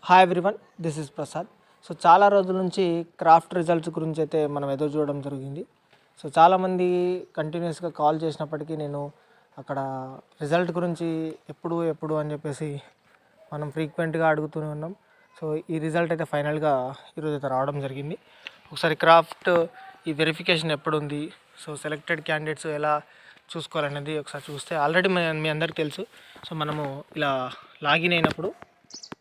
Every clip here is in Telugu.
Hi everyone, this is Prasad. So చాలా రోజుల నుంచి క్రాఫ్ట్ రిజల్ట్స్ గురించి అయితే మనం ఎదురు చూడడం జరిగింది. సో చాలామంది కంటిన్యూస్గా కాల్ చేసినప్పటికీ నేను అక్కడ రిజల్ట్ గురించి ఎప్పుడు ఎప్పుడు అని చెప్పేసి మనం ఫ్రీక్వెంట్గా అడుగుతూనే ఉన్నాం. సో ఈ రిజల్ట్ అయితే ఫైనల్గా ఈరోజు అయితే రావడం జరిగింది. ఒకసారి క్రాఫ్ట్ ఈ వెరిఫికేషన్ ఎప్పుడు ఉంది, సో సెలెక్టెడ్ క్యాండిడేట్స్ ఎలా చూసుకోవాలనేది ఒకసారి చూస్తే ఆల్రెడీ మీ అందరికీ తెలుసు. సో మనము ఇలా లాగిన్ అయినప్పుడు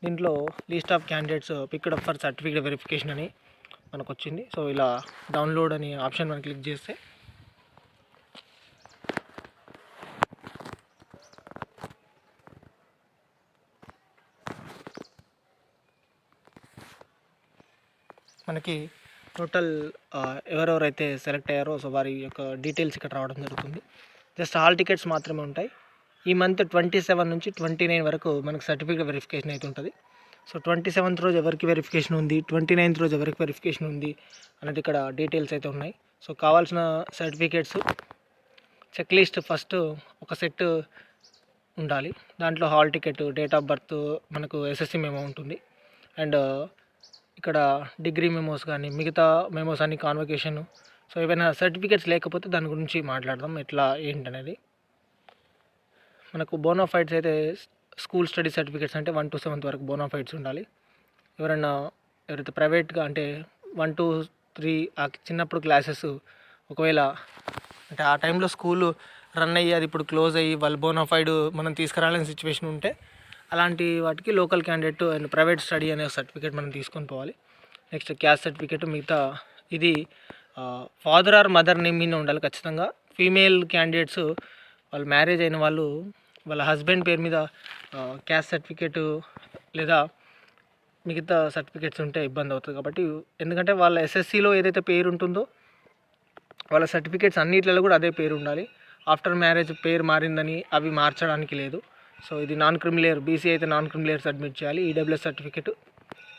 దీంట్లో list of candidates picked up for certificate verification అని మనకు వచ్చింది. సో ఇలా డౌన్లోడ్ అని ఆప్షన్ మనం క్లిక్ చేస్తే మనకి టోటల్ ఎవరెవరైతే సెలెక్ట్ అయ్యారో సో వారి యొక్క డీటెయిల్స్ ఇక్కడ రావడం జరుగుతుంది. జస్ట్ హాల్ టికెట్స్ మాత్రమే ఉంటాయి. ఈ మంత్ 27 నుంచి 29 వరకు మనకు సర్టిఫికేట్ వెరిఫికేషన్ అయితే ఉంటుంది. సో 27th రోజు ఎవరికి వెరిఫికేషన్ ఉంది, 29th రోజు ఎవరికి వెరిఫికేషన్ ఉంది అనేది ఇక్కడ డీటెయిల్స్ అయితే ఉన్నాయి. సో కావాల్సిన సర్టిఫికేట్స్ చెక్ లిస్ట్ ఫస్ట్ ఒక సెట్ ఉండాలి. దాంట్లో hall ticket, date of birth, మనకు ఎస్ఎస్సి మెమో ఉంటుంది. అండ్ ఇక్కడ డిగ్రీ మెమోస్ కానీ మిగతా మెమోస్ అన్ని కాన్వకేషన్. సో ఏవైనా సర్టిఫికేట్స్ లేకపోతే దాని గురించి మాట్లాడదాం ఎట్లా ఏంటనేది. మనకు బోనాఫైడ్స్ అయితే స్కూల్ స్టడీ సర్టిఫికేట్స్ అంటే 1 to 7th వరకు బోనాఫైడ్స్ ఉండాలి. ఎవరైతే ప్రైవేట్గా అంటే 1 to 3 ఆ చిన్నప్పుడు క్లాసెస్ ఒకవేళ అంటే ఆ టైంలో స్కూల్ రన్ అయ్యి అది ఇప్పుడు క్లోజ్ అయ్యి వాళ్ళు బోనాఫైడ్ మనం తీసుకురాలేని సిచ్యువేషన్ ఉంటే అలాంటి వాటికి local candidate and private study అనే సర్టిఫికేట్ మనం తీసుకొని పోవాలి. నెక్స్ట్ క్యాస్ట్ సర్టిఫికేట్, మిగతా ఇది ఫాదర్ ఆర్ మదర్ నేమ్ మీద ఉండాలి ఖచ్చితంగా. ఫీమేల్ క్యాండిడేట్స్ వాళ్ళు మ్యారేజ్ అయిన వాళ్ళు వాళ్ళ హస్బెండ్ పేరు మీద క్యాస్ట్ సర్టిఫికేట్ లేదా మిగతా సర్టిఫికేట్స్ ఉంటే ఇబ్బంది అవుతుంది. కాబట్టి ఎందుకంటే వాళ్ళ ఎస్ఎస్సిలో ఏదైతే పేరు ఉంటుందో వాళ్ళ సర్టిఫికేట్స్ అన్నిట్లలో కూడా అదే పేరు ఉండాలి. ఆఫ్టర్ మ్యారేజ్ పేరు మారిందని అవి మార్చడానికి లేదు. సో ఇది నాన్ క్రిమిలేయర్, బీసీ అయితే నాన్ క్రిమిలేయర్ సబ్మిట్ చేయాలి. ఈడబ్ల్యూఎస్ సర్టిఫికేట్,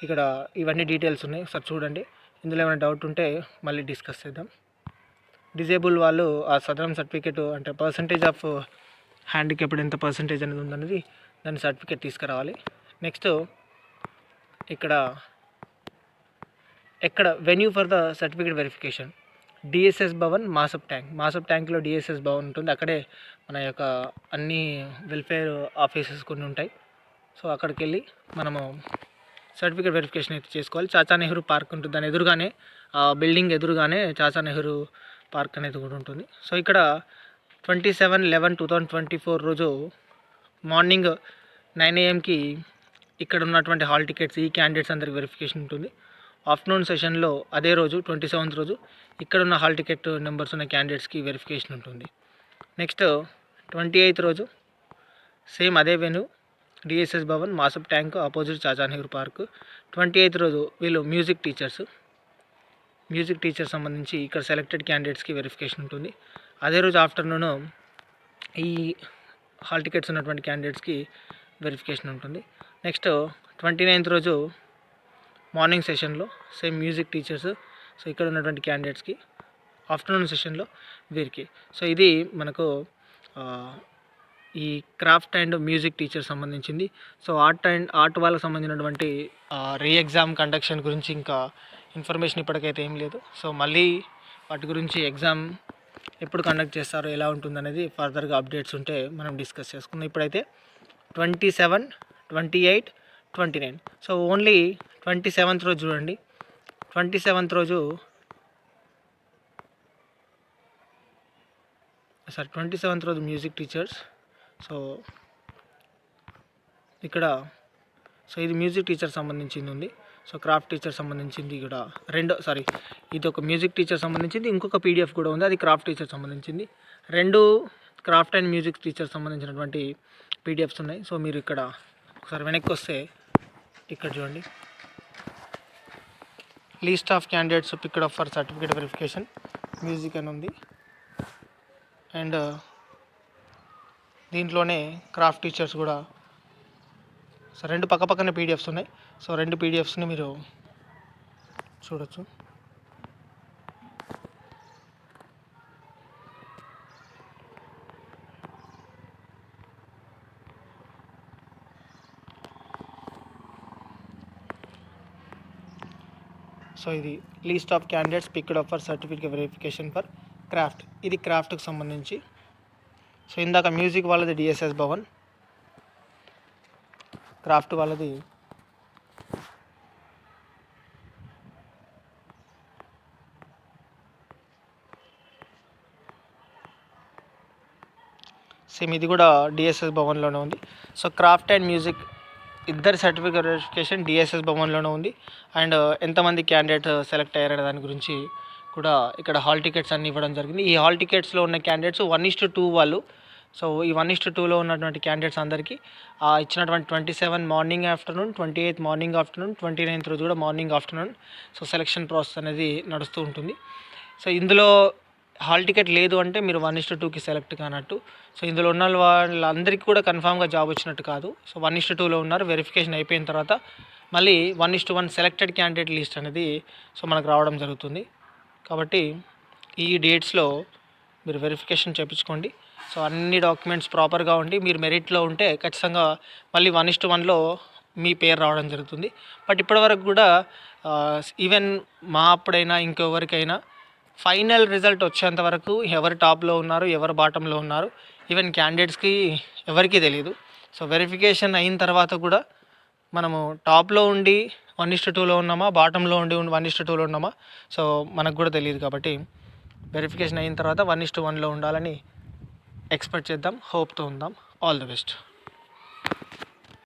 ఇక్కడ ఇవన్నీ డీటెయిల్స్ ఉన్నాయి. ఒకసారి చూడండి. ఇందులో ఏమైనా డౌట్ ఉంటే మళ్ళీ డిస్కస్ చేద్దాం. డిజేబుల్ వాళ్ళు ఆ సదరం సర్టిఫికేట్ అంటే పర్సంటేజ్ ఆఫ్ హ్యాండిక్యాప్డ్ ఎంత పర్సంటేజ్ అనేది ఉందనేది దాని సర్టిఫికేట్ తీసుకురావాలి. నెక్స్ట్ ఎక్కడ venue for the certificate verification, DSS Bhavan, Masab ట్యాంక్లో డిఎస్ఎస్ భవన్ ఉంటుంది. అక్కడే మన యొక్క అన్ని వెల్ఫేర్ ఆఫీసెస్ కొన్ని ఉంటాయి. సో అక్కడికి వెళ్ళి మనము సర్టిఫికేట్ వెరిఫికేషన్ అయితే చేసుకోవాలి. చాచా నెహ్రూ పార్క్ ఉంటుంది, దాని ఎదురుగానే బిల్డింగ్ ఎదురుగానే చాచా నెహ్రూ పార్క్ అనేది కూడా ఉంటుంది. సో ఇక్కడ 27/11/2024 రోజు మార్నింగ్ 9 AM ఇక్కడ ఉన్నటువంటి హాల్ టికెట్స్ ఈ క్యాండిడేట్స్ అందరికి వెరిఫికేషన్ ఉంటుంది. ఆఫ్టర్నూన్ సెషన్లో అదే రోజు 27th రోజు ఇక్కడ ఉన్న హాల్ టికెట్ నెంబర్స్ ఉన్న క్యాండిడేట్స్కి వెరిఫికేషన్ ఉంటుంది. నెక్స్ట్ 28th రోజు సేమ్ అదే venue, DSS Bhavan, మాసప్ tank opposite Chacha Nehru park. 28th రోజు వీళ్ళు మ్యూజిక్ టీచర్ సంబంధించి ఇక్కడ సెలెక్టెడ్ క్యాండిడేట్స్కి వెరిఫికేషన్ ఉంటుంది. అదే రోజు ఆఫ్టర్నూన్ ఈ హాల్ టికెట్స్ ఉన్నటువంటి క్యాండిడేట్స్కి వెరిఫికేషన్ ఉంటుంది. నెక్స్ట్ 29th రోజు మార్నింగ్ సెషన్లో సేమ్ మ్యూజిక్ టీచర్స్, సో ఇక్కడ ఉన్నటువంటి క్యాండిడేట్స్కి, ఆఫ్టర్నూన్ సెషన్లో వీరికి. సో ఇది మనకు ఈ క్రాఫ్ట్ అండ్ మ్యూజిక్ టీచర్ సంబంధించింది. సో ఆర్ట్ వాళ్ళకి సంబంధించినటువంటి రీ ఎగ్జామ్ కండక్షన్ గురించి ఇంకా ఇన్ఫర్మేషన్ ఇప్పటికైతే ఏం లేదు. సో మళ్ళీ వాటి గురించి ఎగ్జామ్ ఎప్పుడు కండక్ట్ చేస్తారో ఎలా ఉంటుందనేది ఫర్దర్గా అప్డేట్స్ ఉంటే మనం డిస్కస్ చేసుకుందాం. ఇప్పుడైతే 27, 28, 29. సో ఓన్లీ 27th రోజు చూడండి. 27th రోజు 27th రోజు మ్యూజిక్ టీచర్స్. సో ఇక్కడ ఇది మ్యూజిక్ టీచర్ సంబంధించింది ఉంది. సో క్రాఫ్ట్ టీచర్ సంబంధించింది కూడా ఇది ఒక మ్యూజిక్ టీచర్ సంబంధించింది, ఇంకొక పీడిఎఫ్ కూడా ఉంది, అది క్రాఫ్ట్ టీచర్ సంబంధించింది. రెండు క్రాఫ్ట్ అండ్ మ్యూజిక్ టీచర్ సంబంధించినటువంటి పీడిఎఫ్స్ ఉన్నాయి. సో మీరు ఇక్కడ ఒకసారి వెనక్కి వస్తే ఇక్కడ చూడండి, list of candidates picked up for certificate verification music అని ఉంది. అండ్ దీంట్లోనే క్రాఫ్ట్ టీచర్స్ కూడా. సో రెండు పక్కనే పీడిఎఫ్స్ ఉన్నాయి. సో రెండు పీడిఎఫ్స్ని మీరు చూడొచ్చు. సో ఇది least of candidates picked up for certificate verification for craft, ఇది క్రాఫ్ట్కి సంబంధించి. సో ఇందాక మ్యూజిక్ వాళ్ళది డిఎస్ఎస్ భవన్, క్రాఫ్ట్ వాళ్ళది సేమ్ ఇది కూడా డిఎస్ఎస్ భవన్లోనే ఉంది. సో క్రాఫ్ట్ అండ్ మ్యూజిక్ ఇద్దరు సర్టిఫికేట్ వెరిఫికేషన్ డిఎస్ఎస్ భవన్లోనే ఉంది. అండ్ ఎంతమంది క్యాండిడేట్ సెలెక్ట్ అయ్యారనే దాని గురించి కూడా ఇక్కడ హాల్ టికెట్స్ అన్నీ ఇవ్వడం జరిగింది. ఈ హాల్ టికెట్స్లో ఉన్న క్యాండిడేట్స్ 1:2 వాళ్ళు. సో ఈ 1:2లో ఉన్నటువంటి క్యాండిడేట్స్ అందరికీ ఇచ్చినటువంటి 27 మార్నింగ్ ఆఫ్టర్నూన్, 28 మార్నింగ్ ఆఫ్టర్నూన్, 29 రోజు కూడా morning afternoon so selection process అనేది నడుస్తూ ఉంటుంది. సో ఇందులో హాల్ టికెట్ లేదు అంటే మీరు 1:2కి సెలెక్ట్ కానట్టు. సో ఇందులో ఉన్న వాళ్ళందరికీ కూడా కన్ఫామ్గా జాబ్ వచ్చినట్టు కాదు. సో 1:2లో ఉన్నారు. వెరిఫికేషన్ అయిపోయిన తర్వాత మళ్ళీ 1:1 సెలెక్టెడ్ క్యాండిడేట్ లిస్ట్ అనేది సో మనకు రావడం జరుగుతుంది. కాబట్టి ఈ డేట్స్లో మీరు వెరిఫికేషన్ చేయించుకోండి. సో అన్ని డాక్యుమెంట్స్ ప్రాపర్గా ఉండి మీరు మెరిట్లో ఉంటే ఖచ్చితంగా మళ్ళీ 1:1లో మీ పేరు రావడం జరుగుతుంది. బట్ ఇప్పటివరకు కూడా ఈవెన్ మా అప్పుడైనా ఇంకెవరికైనా ఫైనల్ రిజల్ట్ వచ్చేంత వరకు ఎవరు టాప్లో ఉన్నారు, ఎవరు బాటంలో ఉన్నారు, ఈవెన్ క్యాండిడేట్స్కి ఎవరికీ తెలియదు. సో వెరిఫికేషన్ అయిన తర్వాత కూడా మనము టాప్లో ఉండి 1:2లో ఉన్నామా, బాటంలో ఉండి 1:2లో ఉన్నామా, సో మనకు కూడా తెలియదు. కాబట్టి వెరిఫికేషన్ అయిన తర్వాత 1:1లో ఉండాలని ఎక్స్పెక్ట్ చేద్దాం, హోప్తో ఉందాం. All the best.